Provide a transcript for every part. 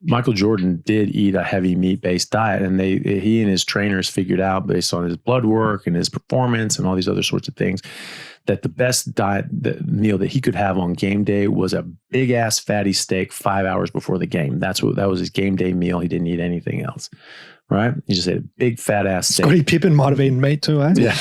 Michael Jordan did eat a heavy meat-based diet, and he and his trainers figured out, based on his blood work and his performance and all these other sorts of things, that the best meal that he could have on game day was a big ass fatty steak 5 hours before the game. That was his game day meal. He didn't eat anything else. Right? He just ate a big fat ass steak. Scottie Pippen might have eaten meat too, eh? Yeah.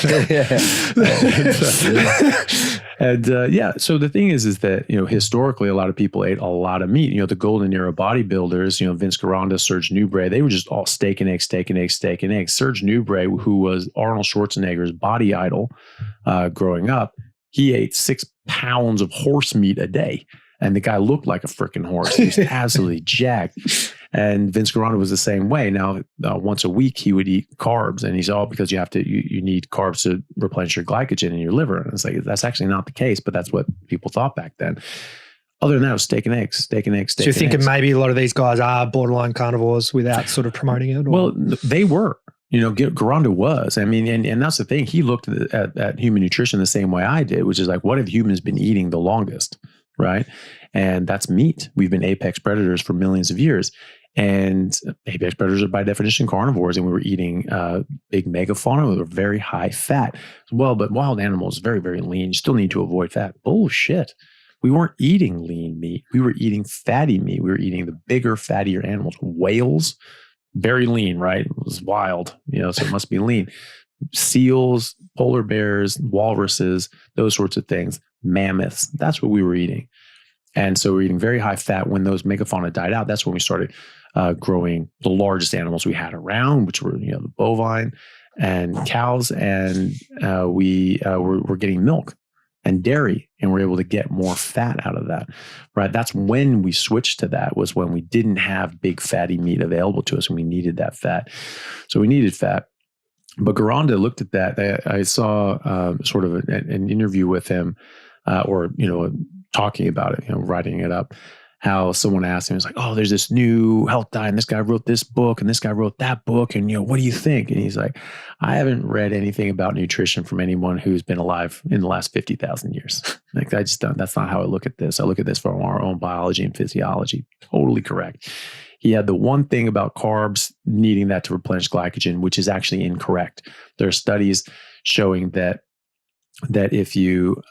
So the thing is that, historically, a lot of people ate a lot of meat. The golden era bodybuilders, Vince Gironda, Serge Nubret, they were just all steak and eggs, steak and eggs, steak and eggs. Serge Nubret, who was Arnold Schwarzenegger's body idol growing up, he ate 6 pounds of horse meat a day. And the guy looked like a freaking horse. He was absolutely jacked. And Vince Gironda was the same way. Now, once a week, he would eat carbs. And he's all because you need carbs to replenish your glycogen in your liver. And it's like, that's actually not the case, but that's what people thought back then. Other than that, it was steak and eggs, steak and eggs, steak and eggs. So you're thinking maybe a lot of these guys are borderline carnivores without sort of promoting it? Or? Well, they were. Gironda was. I mean, and that's the thing. He looked at human nutrition the same way I did, which is like, what have humans been eating the longest? Right. And that's meat. We've been apex predators for millions of years. And apex predators are by definition carnivores. And we were eating big megafauna with very high fat as well. But wild animals, very, very lean. You still need to avoid fat. Bullshit. We weren't eating lean meat. We were eating fatty meat. We were eating the bigger, fattier animals. Whales, very lean, right? It was wild, so it must be lean. Seals, polar bears, walruses, those sorts of things. Mammoths. That's what we were eating. And so we're eating very high fat. When those megafauna died out, that's when we started growing the largest animals we had around, which were, the bovine and cows. And we were getting milk and dairy, and we're able to get more fat out of that, right? That's when we switched to that, was when we didn't have big fatty meat available to us and we needed that fat. So we needed fat. But Gironda looked at that. I saw sort of an interview with him talking about it, writing it up, how someone asked him, it's like, oh, there's this new health diet, and this guy wrote this book, and this guy wrote that book, and, what do you think? And he's like, I haven't read anything about nutrition from anyone who's been alive in the last 50,000 years. Like, that's not how I look at this. I look at this from our own biology and physiology. Totally correct. He had the one thing about carbs, needing that to replenish glycogen, which is actually incorrect. There are studies showing that if you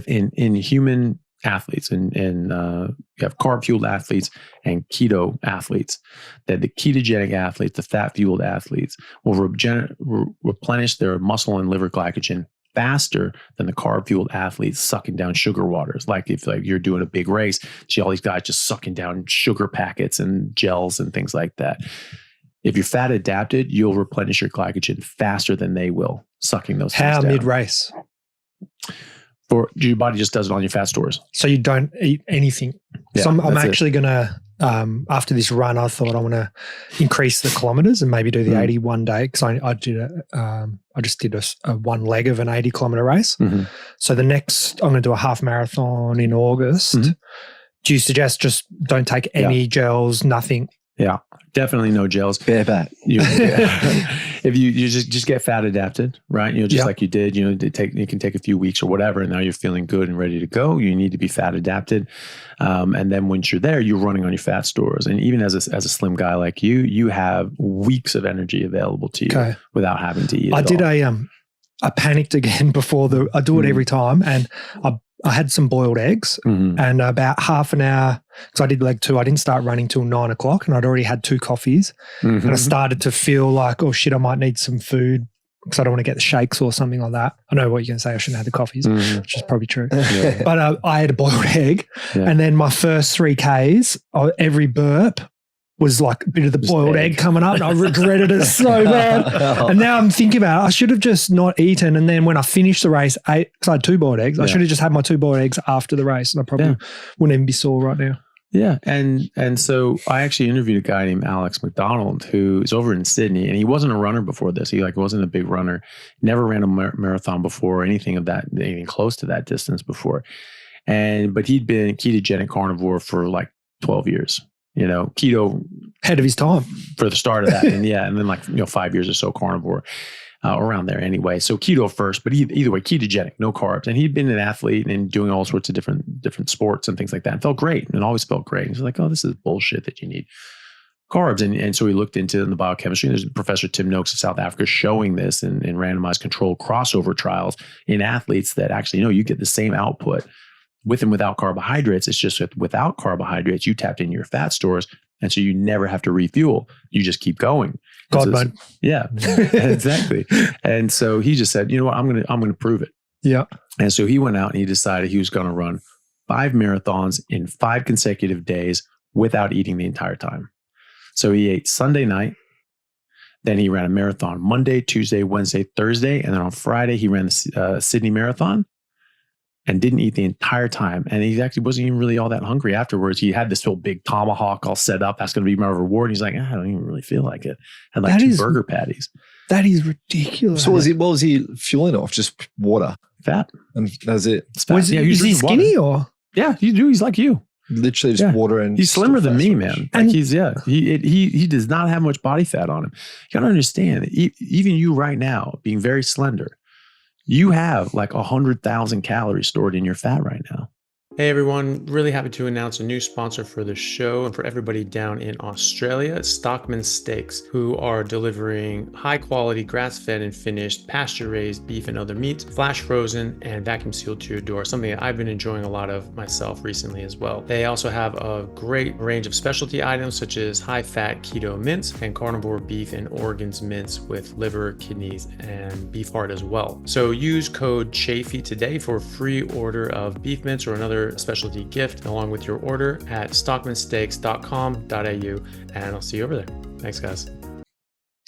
in human athletes and you have carb-fueled athletes and keto athletes, that the ketogenic athletes, the fat-fueled athletes, will replenish their muscle and liver glycogen faster than the carb-fueled athletes sucking down sugar waters. Like if you're doing a big race, see all these guys just sucking down sugar packets and gels and things like that. If you're fat adapted, you'll replenish your glycogen faster than they will sucking those things down. How mid-race? Your body just does it on your fat stores. So you don't eat anything. Yeah, so I'm actually going to, after this run, I thought I want to increase the kilometers and maybe do the 80 one day, because I just did a one leg of an 80 kilometer race. Mm-hmm. So the next, I'm going to do a half marathon in August. Mm-hmm. Do you suggest just don't take any gels, nothing? Yeah, definitely no gels. Bareback. If you just get fat adapted, right? Like you did, you can take a few weeks or whatever, and now you're feeling good and ready to go. You need to be fat adapted. And then once you're there, you're running on your fat stores. And even as a slim guy like you have weeks of energy available to you without having to eat. I panicked again before I do it every time. And I had some boiled eggs and about half an hour, because I did leg 2, I didn't start running till 9 o'clock, and I'd already had 2 coffees. Mm-hmm. And I started to feel like, oh shit, I might need some food because I don't want to get the shakes or something like that. I know what you're going to say, I shouldn't have the coffees, which is probably true. Yeah. But I had a boiled egg, and then my first 3 Ks, every burp was like a bit of the boiled egg coming up, and I regretted it so bad. And now I'm thinking about it, I should have just not eaten. And then when I finished the race, because I had 2 boiled eggs, I should have just had my 2 boiled eggs after the race, and I probably wouldn't even be sore right now. Yeah. And so I actually interviewed a guy named Alex McDonald, who is over in Sydney, and he wasn't a runner before this. He wasn't a big runner, never ran a marathon before or anything close to that distance before. But he'd been ketogenic carnivore for like 12 years. Keto, ahead of his time for the start of that. And then 5 years or so carnivore, around there anyway. So keto first, but either way, ketogenic, no carbs. And he'd been an athlete and doing all sorts of different sports and things like that. And felt great, and always felt great. He's like, oh, this is bullshit that you need carbs. And so he looked into the biochemistry. And there's Professor Tim Noakes of South Africa showing this in randomized controlled crossover trials in athletes that actually, you get the same output with and without carbohydrates. It's just that without carbohydrates, you tapped into your fat stores. And so you never have to refuel. You just keep going. God, bud. Yeah, exactly. And so he just said, you know what, I'm going to prove it. Yeah. And so he went out and he decided he was going to run 5 marathons in 5 consecutive days without eating the entire time. So he ate Sunday night, then he ran a marathon Monday, Tuesday, Wednesday, Thursday, and then on Friday he ran the Sydney Marathon and didn't eat the entire time. And he actually wasn't even really all that hungry afterwards. He had this whole big tomahawk all set up. That's going to be my reward. And he's like, I don't even really feel like it. Had like 2 burger patties. That is ridiculous. So what was he fueling off? Just water? Fat. And that's it? Is he skinny or? Yeah, he's like you. Literally just water and he's slimmer than me, man. Like he does not have much body fat on him. You gotta understand, even you right now being very slender, you have like 100,000 calories stored in your fat right now. Hey everyone, really happy to announce a new sponsor for the show and for everybody down in Australia. It's Stockman Steaks, who are delivering high quality grass-fed and finished pasture-raised beef and other meats, flash frozen and vacuum sealed to your door, something that I've been enjoying a lot of myself recently as well. They also have a great range of specialty items such as high-fat keto mince and carnivore beef and organs mince with liver, kidneys, and beef heart as well. So use code Chaffee today for a free order of beef mince or another specialty gift along with your order at stockmansteaks.com.au, and I'll see you over there. Thanks, guys.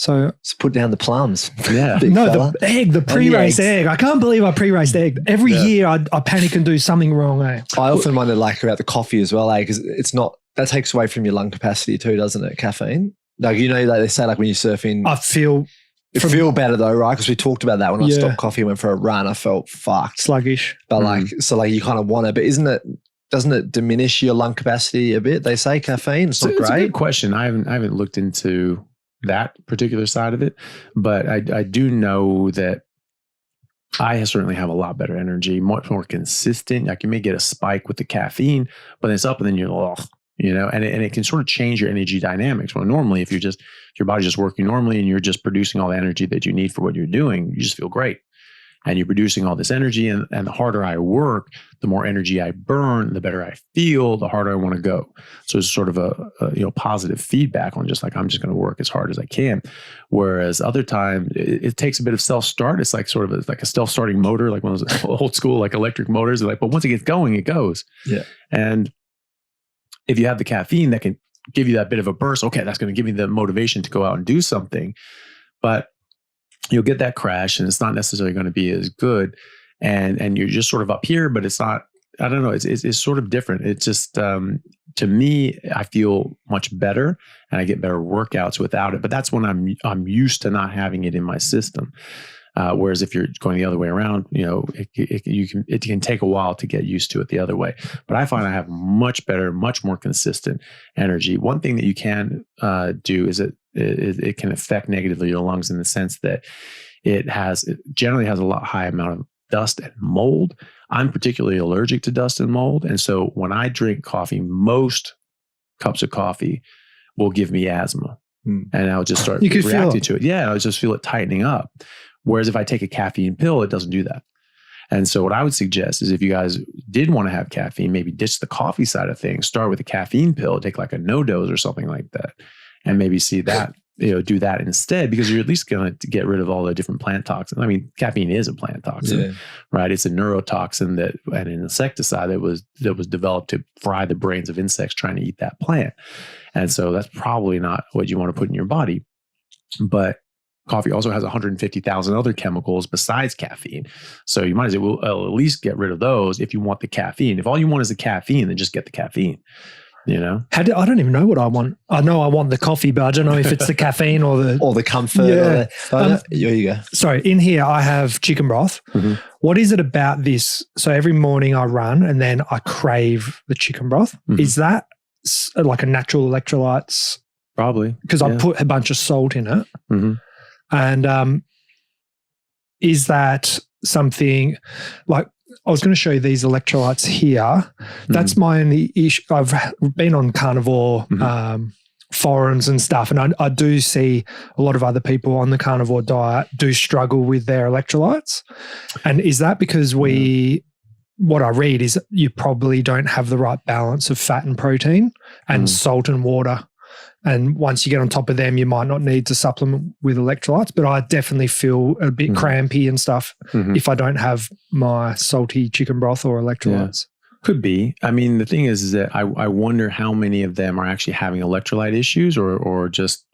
So let's put down the plums. Yeah. The pre-race egg. I can't believe I pre-raced egg. Every year I panic and do something wrong. I often wonder about the coffee as well, because it's not, that takes away from your lung capacity too, doesn't it? Caffeine. Like, like they say, like when you're surfing, I feel better though, right? Because we talked about that when I stopped coffee and went for a run. I felt fucked, sluggish. But so you kind of want it, but doesn't it diminish your lung capacity a bit? They say caffeine. It's not great. It's a good question. I haven't looked into that particular side of it, but I do know that I certainly have a lot better energy, much more consistent. Like you may get a spike with the caffeine, but then it's up and then you're and it can sort of change your energy dynamics. Well, normally if your body's just working normally and you're just producing all the energy that you need for what you're doing, you just feel great. And you're producing all this energy, and the harder I work, the more energy I burn, the better I feel, the harder I want to go. So it's sort of a positive feedback on just like, I'm just going to work as hard as I can. Whereas other time it takes a bit of self-start. It's like sort of like a self-starting motor, like one of those old school, like electric motors. But once it gets going, it goes. Yeah. And if you have the caffeine that can give you that bit of a burst, okay, that's going to give me the motivation to go out and do something. But you'll get that crash and it's not necessarily going to be as good. And you're just sort of up here, but it's not, I don't know, it's sort of different. It's just, to me, I feel much better and I get better workouts without it. But that's when I'm used to not having it in my system. Whereas if you're going the other way around, it can take a while to get used to it the other way. But I find I have much better, much more consistent energy. One thing that you can do is it can affect negatively your lungs in the sense that it generally has a lot high amount of dust and mold. I'm particularly allergic to dust and mold. And so when I drink coffee, most cups of coffee will give me asthma. And I'll just start reacting to it. Yeah, I'll just feel it tightening up. Whereas if I take a caffeine pill, it doesn't do that. And so what I would suggest is if you guys did want to have caffeine, maybe ditch the coffee side of things, start with a caffeine pill, take like a no-dose or something like that, and maybe see that, do that instead, because you're at least going to get rid of all the different plant toxins. I mean, caffeine is a plant toxin, right? It's a neurotoxin and an insecticide that was developed to fry the brains of insects trying to eat that plant. And so that's probably not what you want to put in your body. But coffee also has 150,000 other chemicals besides caffeine. So you might as well at least get rid of those if you want the caffeine. If all you want is the caffeine, then just get the caffeine. I don't even know what I want. I know I want the coffee, but I don't know if it's the caffeine or the comfort. Yeah. Here you go. Sorry, in here I have chicken broth. Mm-hmm. What is it about this? So every morning I run and then I crave the chicken broth. Mm-hmm. Is that like a natural electrolytes? Probably. Because I put a bunch of salt in it. Mm-hmm. And is that something like, I was going to show you these electrolytes here. That's my only issue. I've been on carnivore forums and stuff, and I do see a lot of other people on the carnivore diet do struggle with their electrolytes. And is that because what I read is you probably don't have the right balance of fat and protein and salt and water. And once you get on top of them, you might not need to supplement with electrolytes. But I definitely feel a bit crampy and stuff if I don't have my salty chicken broth or electrolytes. Yeah. Could be. I mean, the thing is that I wonder how many of them are actually having electrolyte issues or just,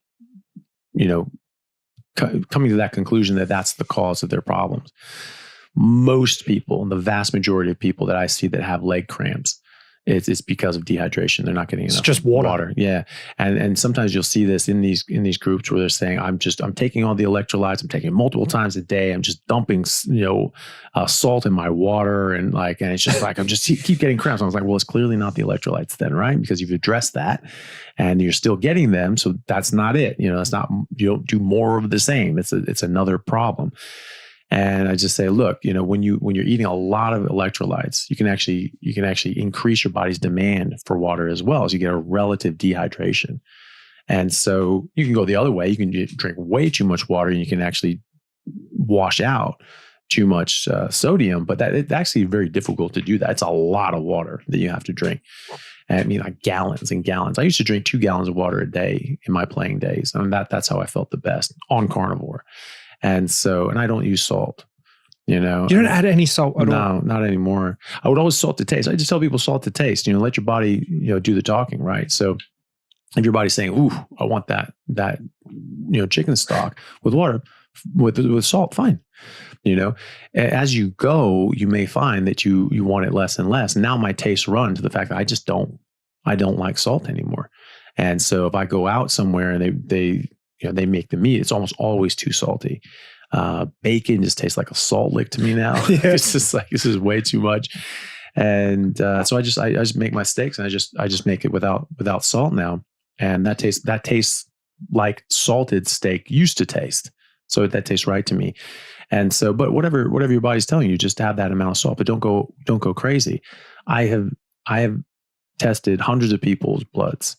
coming to that conclusion that that's the cause of their problems. Most people, the vast majority of people that I see that have leg cramps, it's because of dehydration. They're not getting enough. It's just water. Yeah. And sometimes you'll see this in these groups where they're saying, I'm taking all the electrolytes. I'm taking it multiple times a day. I'm just dumping, salt in my water. And it's just like, I'm just keep getting cramps. I was like, well, it's clearly not the electrolytes then, right? Because you've addressed that and you're still getting them. So that's not it. That's not, you don't do more of the same. It's another problem. And I just say, look, when you're eating a lot of electrolytes, you can actually increase your body's demand for water as well as you get a relative dehydration. And so you can go the other way. You can drink way too much water and you can actually wash out too much sodium, but it's actually very difficult to do that. It's a lot of water that you have to drink. And I mean, like gallons and gallons. I used to drink 2 gallons of water a day in my playing days. And that's how I felt the best on carnivore. And I don't use salt, You don't add any salt at all? No, not anymore. I would always salt to taste. I just tell people salt to taste, let your body, do the talking, right? So if your body's saying, ooh, I want that chicken stock with water, with salt, fine. As you go, you may find that you want it less and less. Now my tastes run to the fact that I don't like salt anymore. And so if I go out somewhere and they make the meat, it's almost always too salty. Bacon just tastes like a salt lick to me now. Yeah. It's just like, this is way too much. And so I just make my steaks and I just make it without salt now. And that tastes like salted steak used to taste. So that tastes right to me. And so, but whatever your body's telling you, just have that amount of salt, but don't go crazy. I have tested hundreds of people's bloods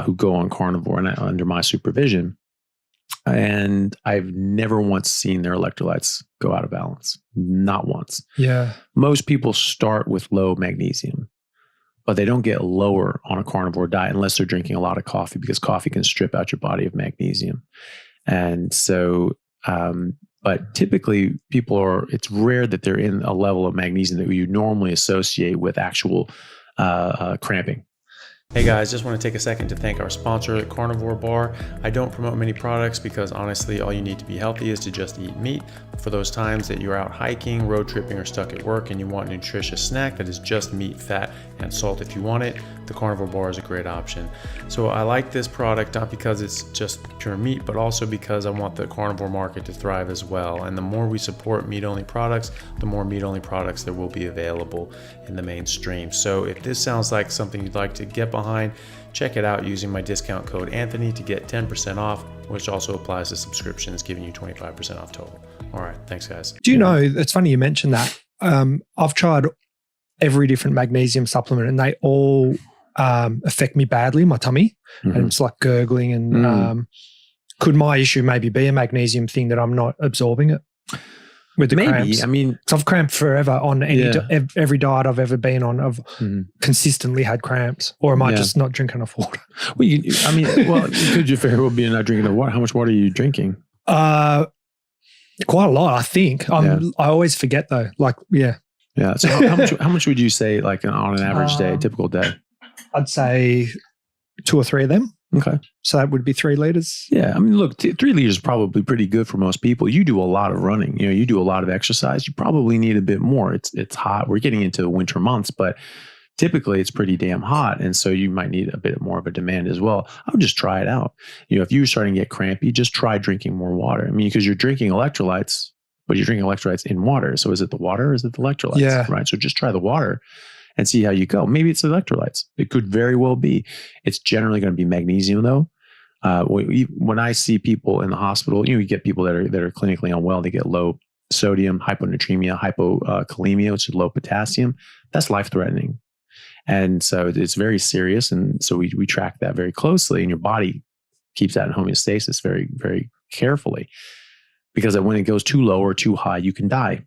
who go on carnivore and under my supervision. And I've never once seen their electrolytes go out of balance. Not once. Yeah. Most people start with low magnesium, but they don't get lower on a carnivore diet unless they're drinking a lot of coffee, because coffee can strip out your body of magnesium. And so, but typically it's rare that they're in a level of magnesium that you normally associate with actual cramping. Hey guys, just want to take a second to thank our sponsor, Carnivore Bar. I don't promote many products because honestly, all you need to be healthy is to just eat meat. For those times that you're out hiking, road tripping, or stuck at work and you want a nutritious snack that is just meat, fat, and salt if you want it, the Carnivore Bar is a great option. So I like this product not because it's just pure meat, but also because I want the carnivore market to thrive as well. And the more we support meat-only products, the more meat-only products there will be available in the mainstream. So if this sounds like something you'd like to get behind, check it out using my discount code Anthony to get 10% off, which also applies to subscriptions, giving you 25% off total. All right, thanks guys. Do you know, it's funny you mentioned that. I've tried every different magnesium supplement and they all affect me badly in my tummy. Mm-hmm. And it's like gurgling and could my issue maybe be a magnesium thing that I'm not absorbing it? With the cramps. I mean, so I've cramped forever on every diet I've ever been on. I've consistently had cramps, or am I just not drinking enough water? Well, could you very well be not drinking enough water? How much water are you drinking? Quite a lot, I think. I always forget though. Yeah. So how much would you say, like on an average day, a typical day? I'd say 2 or 3 of them. Okay. So that would be 3 liters. Yeah. I mean, look, 3 liters is probably pretty good for most people. You do a lot of running, you do a lot of exercise. You probably need a bit more. It's hot. We're getting into the winter months, but typically it's pretty damn hot. And so you might need a bit more of a demand as well. I would just try it out. If you're starting to get crampy, just try drinking more water. I mean, because you're drinking electrolytes, but you're drinking electrolytes in water. So is it the water or is it the electrolytes? Yeah. Right. So just try the water and see how you go. Maybe it's electrolytes. It could very well be. It's generally going to be magnesium though. When I see people in the hospital, you get people that are clinically unwell. They get low sodium, hyponatremia, hypokalemia, which is low potassium. That's life-threatening. And so it's very serious. And so we track that very closely, and your body keeps that in homeostasis very, very carefully, because when it goes too low or too high, you can die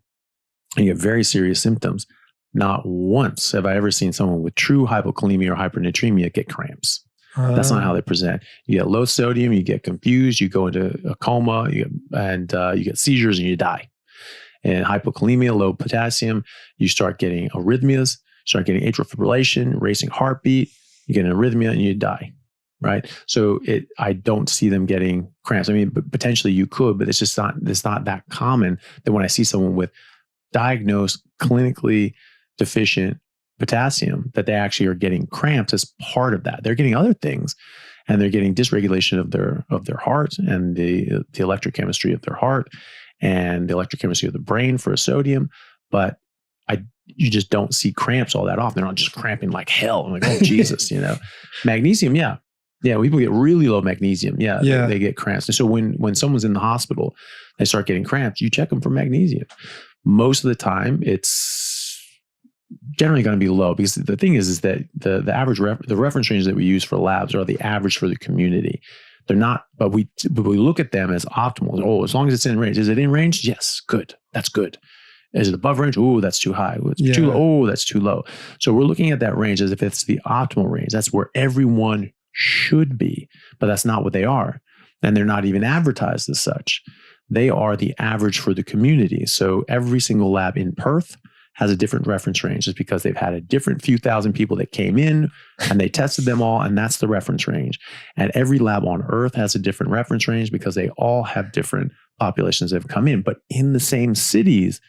and you have very serious symptoms. Not once have I ever seen someone with true hypokalemia or hypernatremia get cramps. That's not how they present. You get low sodium, you get confused, you go into a coma, you get seizures and you die. And hypokalemia, low potassium, you start getting arrhythmias, start getting atrial fibrillation, racing heartbeat, you get an arrhythmia and you die, right? So I don't see them getting cramps. I mean, potentially you could, but it's not that common that when I see someone with diagnosed clinically deficient potassium, that they actually are getting cramps as part of that. They're getting other things, and they're getting dysregulation of their heart and the electrochemistry of their heart and the electrochemistry of the brain for a sodium. But you just don't see cramps all that often. They're not just cramping like hell. I'm like, oh Jesus, Magnesium, yeah. Yeah, people get really low magnesium. Yeah, they get cramps. And so when someone's in the hospital, they start getting cramps, you check them for magnesium. Most of the time, it's generally going to be low, because the thing is that the average the reference ranges that we use for labs are the average for the community. They're not, but we look at them as optimal. Oh, as long as it's in range. Is it in range? Yes, good. That's good. Is it above range? Oh, that's too high. It's too low. Oh, that's too low. So we're looking at that range as if it's the optimal range. That's where everyone should be, but that's not what they are. And they're not even advertised as such. They are the average for the community. So every single lab in Perth has a different reference range, just because they've had a different few thousand people that came in and they tested them all, and that's the reference range. And every lab on Earth has a different reference range because they all have different populations that have come in. But in the same cities,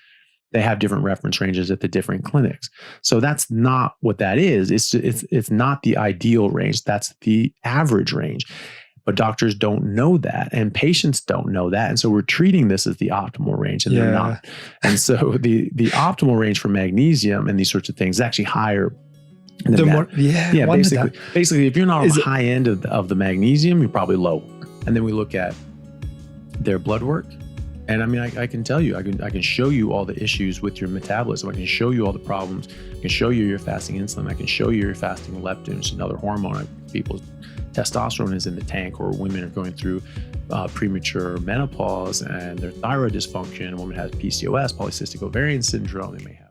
they have different reference ranges at the different clinics. So that's not what that is. It's not the ideal range. That's the average range. But doctors don't know that, and patients don't know that. And so we're treating this as the optimal range, and they're not. And so the optimal range for magnesium and these sorts of things is actually higher than that. Basically, if you're not on the high end of the magnesium, you're probably low. And then we look at their blood work. And I mean, I can tell you, I can show you all the issues with your metabolism. I can show you all the problems. I can show you your fasting insulin. I can show you your fasting leptin, which is another hormone. People's testosterone is in the tank, or women are going through premature menopause and their thyroid dysfunction. A woman has PCOS, polycystic ovarian syndrome. They may have